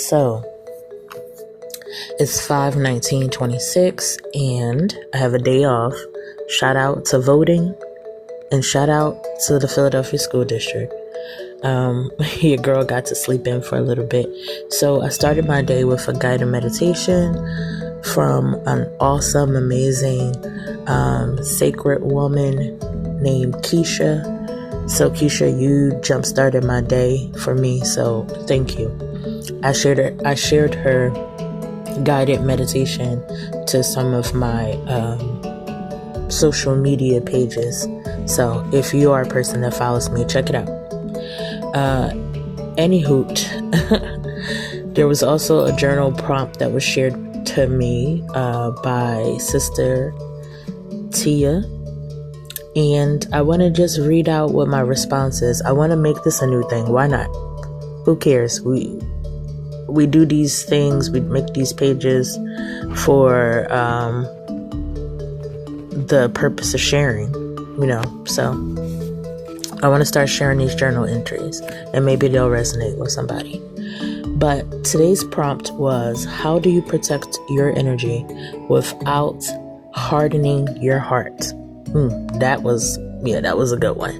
So it's 5/19/26 and I have a day off. Shout out to voting and shout out to the Philadelphia School District. Your girl got to sleep in for a little bit. So I started my day with a guided meditation from an awesome, amazing, sacred woman named Keisha. So Keisha, you jump-started my day for me, so thank you. I shared her guided meditation to some of my social media pages. So if you are a person that follows me, check it out. Anywho, there was also a journal prompt that was shared to me by Sister Tia, and I want to just read out what my response is. I want to make this a new thing. Why not? Who cares? We do these things. We make these pages for the purpose of sharing, so I want to start sharing these journal entries, and maybe they'll resonate with somebody. But today's prompt was, how do you protect your energy without hardening your heart? That was a good one,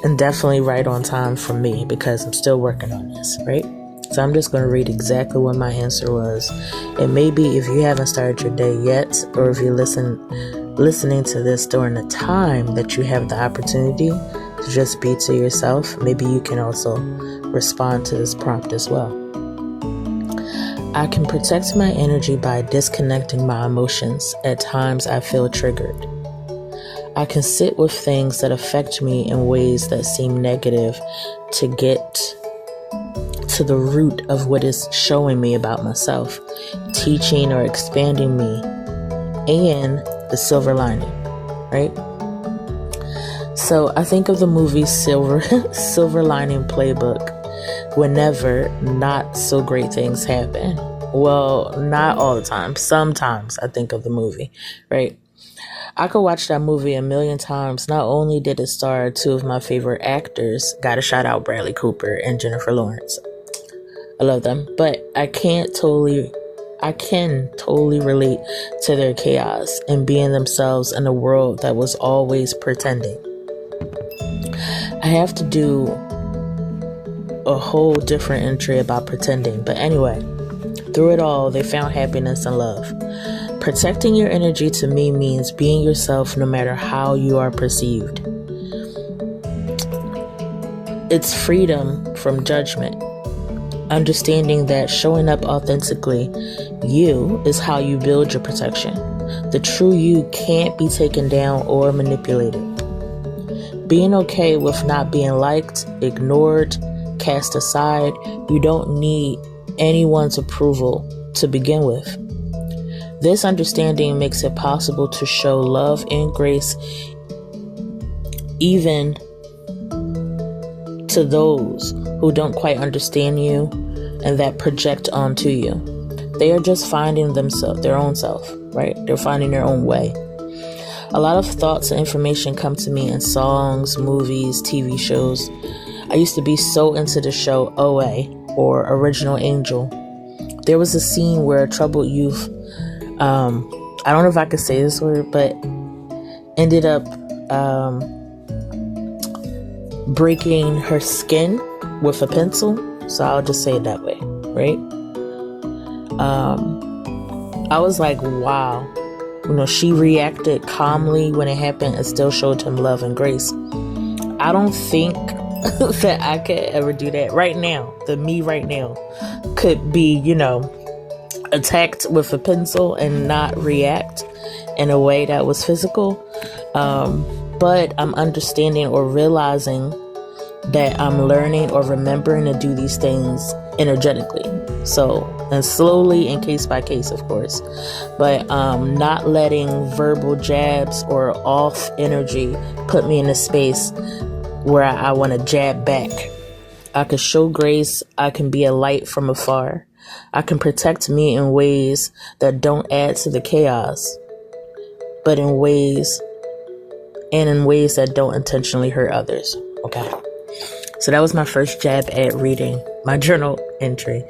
and definitely right on time for me because I'm still working on this, right? So I'm just going to read exactly what my answer was. And maybe if you haven't started your day yet, or if you're listening to this during the time that you have the opportunity to just be to yourself, maybe you can also respond to this prompt as well. I can protect my energy by disconnecting my emotions at times I feel triggered. I can sit with things that affect me in ways that seem negative to get to the root of what is showing me about myself, teaching or expanding me, and the silver lining, right? So I think of the movie Silver Lining Playbook whenever not so great things happen. Well, not all the time. Sometimes I think of the movie, right? I could watch that movie a million times. Not only did it star two of my favorite actors, gotta shout out Bradley Cooper and Jennifer Lawrence. I love them, but I can totally relate to their chaos and being themselves in a world that was always pretending. I have to do a whole different entry about pretending, but anyway, through it all, they found happiness and love. Protecting your energy to me means being yourself no matter how you are perceived. It's freedom from judgment. Understanding that showing up authentically you is how you build your protection. The true you can't be taken down or manipulated. Being okay with not being liked, ignored, cast aside. You don't need anyone's approval to begin with. This understanding makes it possible to show love and grace even to those who don't quite understand you and that project onto you. They are just finding their own self, right? They're finding their own way. A lot of thoughts and information come to me in songs, movies, TV shows. I used to be so into the show OA, or Original Angel. There was a scene where a troubled youth, I don't know if I could say this word, but ended up breaking her skin with a pencil. So I'll just say it that way, right? I was like, wow. She reacted calmly when it happened and still showed him love and grace. I don't think that I could ever do that right now. The me right now could be, attacked with a pencil and not react in a way that was physical. But I'm understanding or realizing that I'm learning or remembering to do these things energetically. So, and slowly and case by case, of course, but not letting verbal jabs or off energy put me in a space where I want to jab back. I can show grace. I can be a light from afar. I can protect me in ways that don't add to the chaos, but in ways that don't intentionally hurt others. Okay. So that was my first jab at reading my journal entry.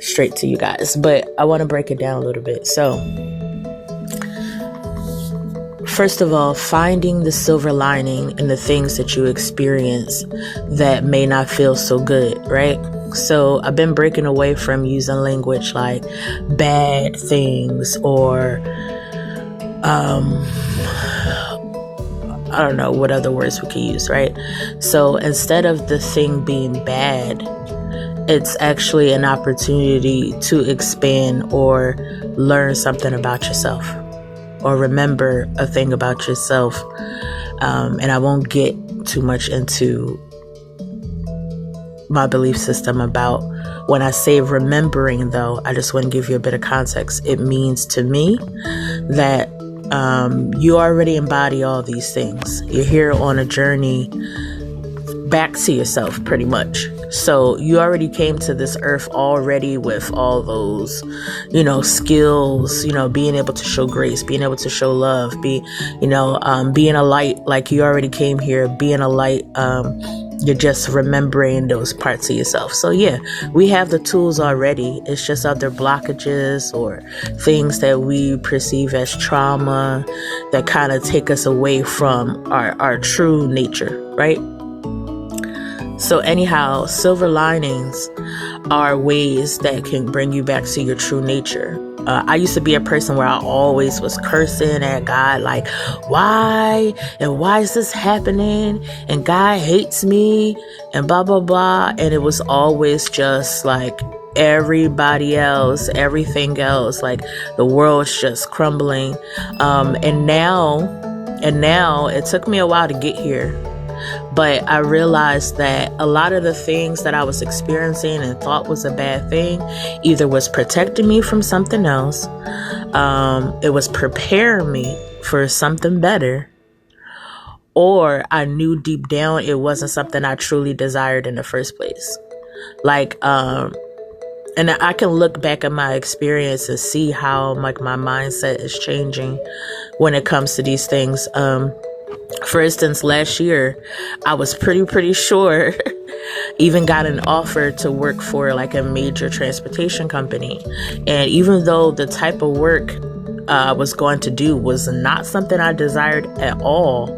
straight to you guys, but I want to break it down a little bit. So first of all, finding the silver lining in the things that you experience that may not feel so good, right? So I've been breaking away from using language like bad things or I don't know what other words we could use, right? So instead of the thing being bad, it's actually an opportunity to expand or learn something about yourself or remember a thing about yourself. And I won't get too much into my belief system about when I say remembering, though. I just want to give you a bit of context. It means to me that you already embody all these things. You're here on a journey back to yourself, pretty much. So you already came to this earth already with all those, skills, being able to show grace, being able to show love, being a light. Like you already came here being a light. You're just remembering those parts of yourself. So yeah, we have the tools already. It's just other blockages or things that we perceive as trauma that kind of take us away from our true nature, right? So anyhow, silver linings are ways that can bring you back to your true nature. I used to be a person where I always was cursing at God, like, why? And why is this happening? And God hates me and blah, blah, blah. And it was always just like everybody else, everything else, like the world's just crumbling. And now it took me a while to get here. But I realized that a lot of the things that I was experiencing and thought was a bad thing either was protecting me from something else, it was preparing me for something better, or I knew deep down it wasn't something I truly desired in the first place. Like, and I can look back at my experience and see how like my mindset is changing when it comes to these things. For instance, last year, I was pretty sure, even got an offer to work for like a major transportation company. And even though the type of work I was going to do was not something I desired at all,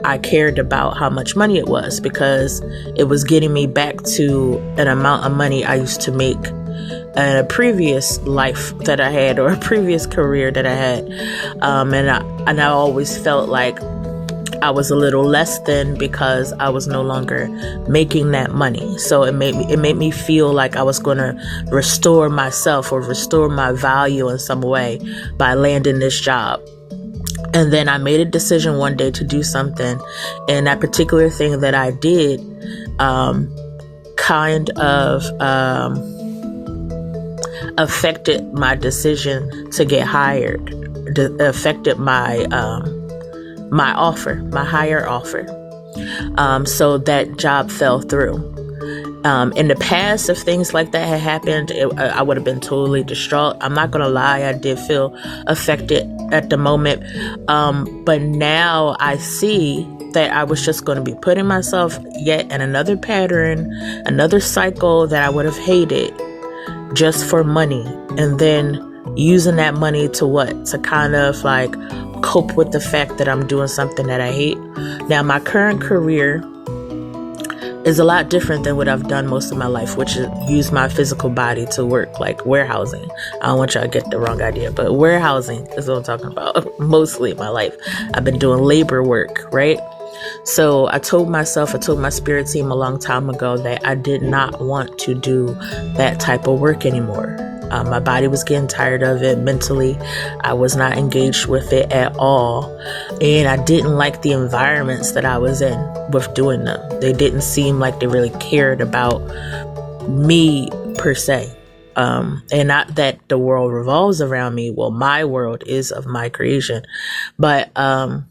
I cared about how much money it was because it was getting me back to an amount of money I used to make in a previous life that I had or a previous career that I had. And I always felt like I was a little less than because I was no longer making that money. So it made me feel like I was going to restore myself or restore my value in some way by landing this job. And then I made a decision one day to do something. And that particular thing that I did kind of affected my decision to get hired, affected my offer, my higher offer. So that job fell through. In the past, if things like that had happened, I would have been totally distraught. I'm not going to lie. I did feel affected at the moment. But now I see that I was just going to be putting myself yet in another pattern, another cycle that I would have hated just for money. And then using that money to kind of like cope with the fact that I'm doing something that I hate. Now, my current career is a lot different than what I've done most of my life, which is use my physical body to work, like warehousing. I don't want y'all to get the wrong idea, but warehousing is what I'm talking about mostly in my life. I've been doing labor work, right? So I told my spirit team a long time ago that I did not want to do that type of work anymore. My body was getting tired of it mentally. I was not engaged with it at all. And I didn't like the environments that I was in with doing them. They didn't seem like they really cared about me per se. And not that the world revolves around me. Well, my world is of my creation. But I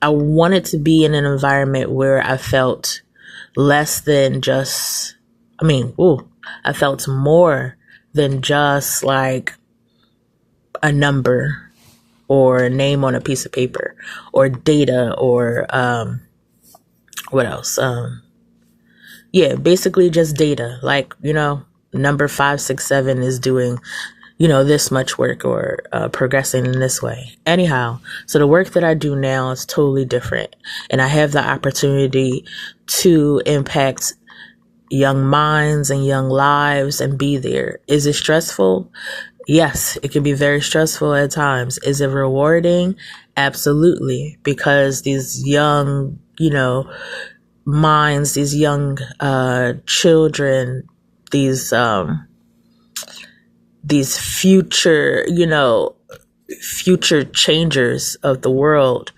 wanted to be in an environment where I felt less than just, I felt more than just like a number or a name on a piece of paper or data or what else? Basically just data. Like, number 5, 6, 7 is doing, this much work or progressing in this way. Anyhow, so the work that I do now is totally different. And I have the opportunity to impact young minds and young lives and be there. Is it stressful? Yes, it can be very stressful at times. Is it rewarding? Absolutely. Because these young, minds, these young children, these future, future changers of the world,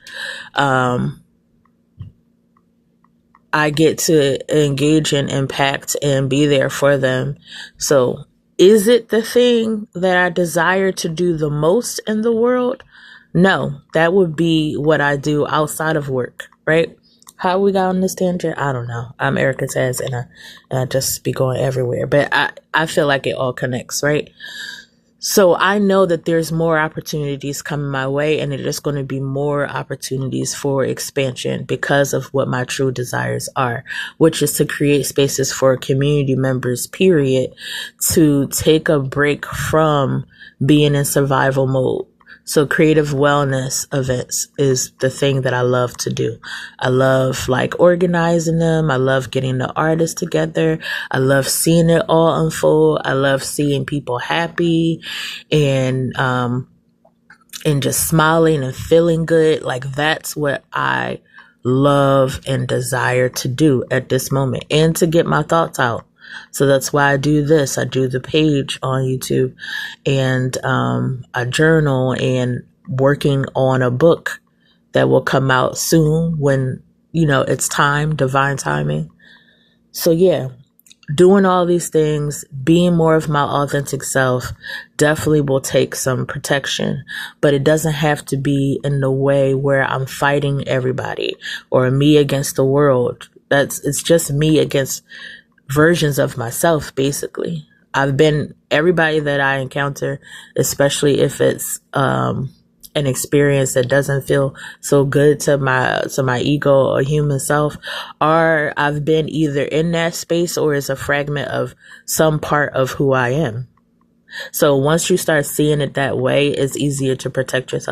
I get to engage and impact and be there for them. So is it the thing that I desire to do the most in the world? No, that would be what I do outside of work, right? How we got on this tangent? I don't know. I'm Erica Taz, and I just be going everywhere. But I feel like it all connects, right? So I know that there's more opportunities coming my way, and there's going to be more opportunities for expansion because of what my true desires are, which is to create spaces for community members, period, to take a break from being in survival mode. So creative wellness events is the thing that I love to do. I love organizing them. I love getting the artists together. I love seeing it all unfold. I love seeing people happy and just smiling and feeling good. That's what I love and desire to do at this moment, and to get my thoughts out. So that's why I do this. I do the page on YouTube, and I journal, and working on a book that will come out soon when, it's time, divine timing. So yeah, doing all these things, being more of my authentic self definitely will take some protection, but it doesn't have to be in the way where I'm fighting everybody or me against the world. It's just me against versions of myself, basically. Everybody that I encounter, especially if it's an experience that doesn't feel so good to my ego or human self, or I've been either in that space or is a fragment of some part of who I am. So once you start seeing it that way, it's easier to protect yourself.